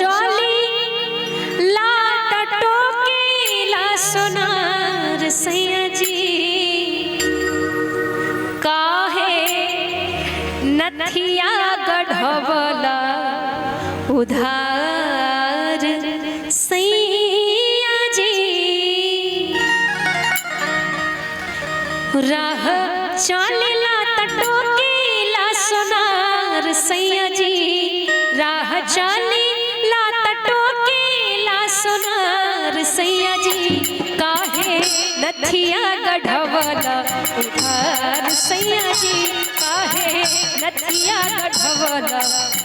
चली लाट टोकीला सोनार सैया जी काहे नथिया गढ़वला उधार सैया जी राह चलेला टोकीला सोनार सैया जी राह चलेला टोकीला सोनार सैया जी काहे नथिया गढ़वला उधार सैया जी काहे नथिया गढ़वला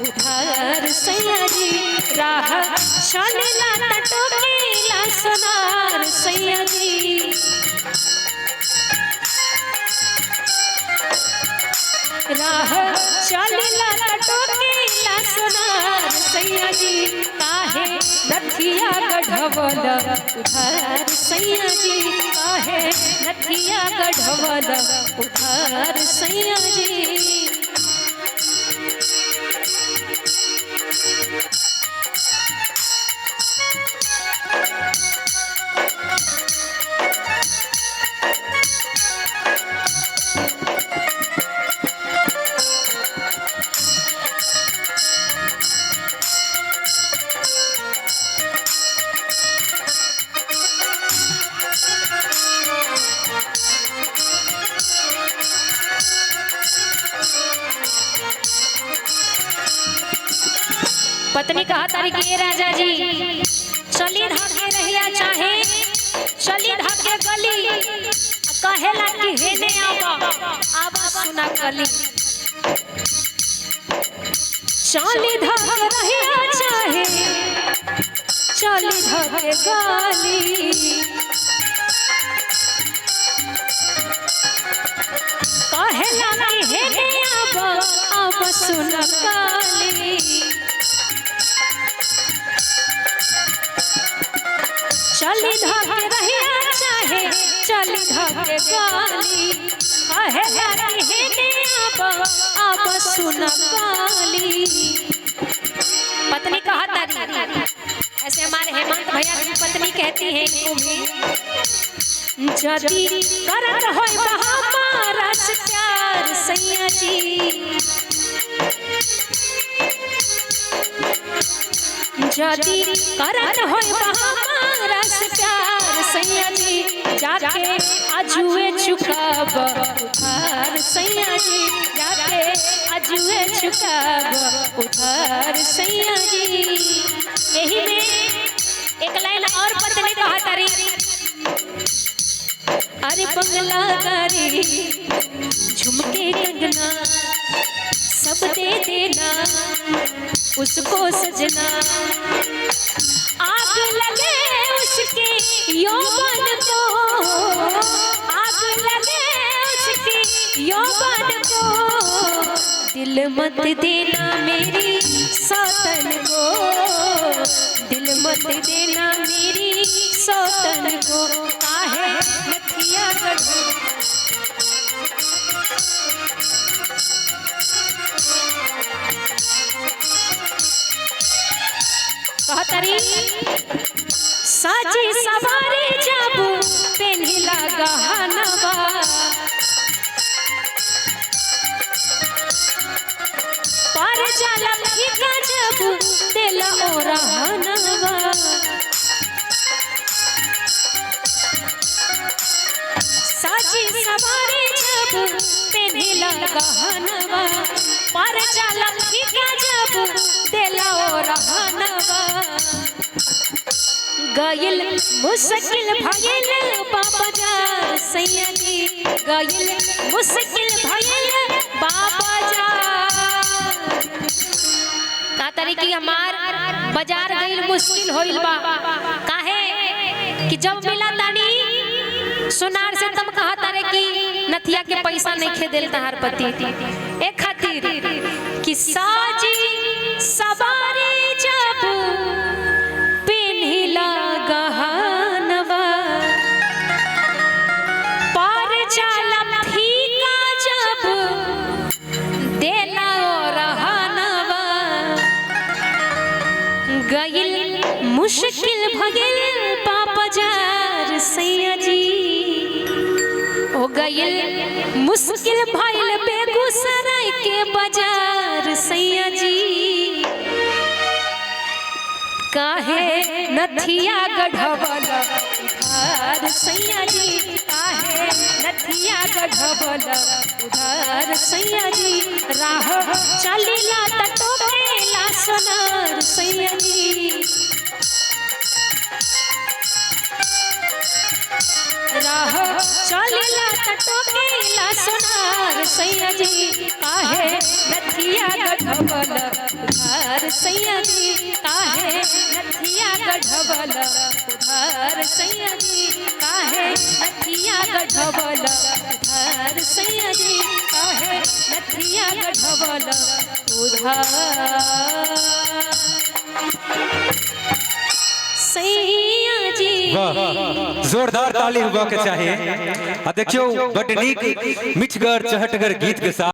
उधार सैया जी राह चलेला टोकीला सोनार सैया जी राह चलेला टोकीला सोनार सैया जी काहे नथिया गढ़वला उधार सैया जी काहे नथिया गढ़वला उधार सैया जी पत्नी कहा तारी के राजा जी चली धाके रहिया चाहे चली धाके गली कहेला कि हेने आवा सुना कली चली धाके रहिया चाहे चली धाके गली कहेला कि हेने आवा सुना कली चली धाके रहिया चाहे चली धाके गाली कहे हेने आब सुन गाली पत्नी कहा तारी ऐसे हमारे हेमंत भैया की पत्नी कहती है इनको भी जदी करत होय हमारा से प्यार सैया जी जदी करत होय हमारा से प्यार सैया जी जाके अजुए चुकाब उधार सैया जी जाके अजुए चुकाब उधार सैया जी यही में एक लाइन और पत्नी कहा तारी अरे बंगला गारी झुमके कंगना सब दे देना उसको सजना आग लगे उसके यौवन को आग लगे उसके यौवन को दिल मत देना मेरी सौतन को दिल मत देना मेरी सौतन को काहे नथिया गढ़ कहतरी साजी सवारी जाबू पेन्हिला गहनवा पर जाला फीका जाबू देला ओरहनवा साजी सवारी जाबू पेन्हिला गहनवा पर जाला फीका जाबू देला ओरहनवा गयल मुश्किल भयल बाबा जा सैया जी गयल मुश्किल भयल बाबा जा का तरीके हमार बाजार गयल मुश्किल होइल बा काहे कि जब मिला तानी सोनार से तुम कहा तारे कि नथिया के पैसा नहीं खे देल तहार पति ए खातिर कि साजी सवारी जाबू पेन्हिला गहनवा पर जाला फीका जब देला रहनवा गइल मुश्किल भगिल बाजार सैया जी हो गइल मुश्किल भइल बेगूसराय के बाजार सैया जी काहे नथिया गढ़वल उधार सैया जी काहे नथिया गढ़वल उधार सैया जी राह चलिला त टोकेला सोनार सैया जी राह चलिला त टोकेला सोनार सैया जी काहे नथिया गढ़वल उधार सैया जी काहे नथिया गढ़वल उधार सैया जी काहे नथिया गढ़वल उधार सैया जी काहे नथिया गढ़वल उधार सैया जी। वाह जोरदार ताली हुआ के चाहिए। देखियो बड़ नीक मिठगर चहटगर गीत के साथ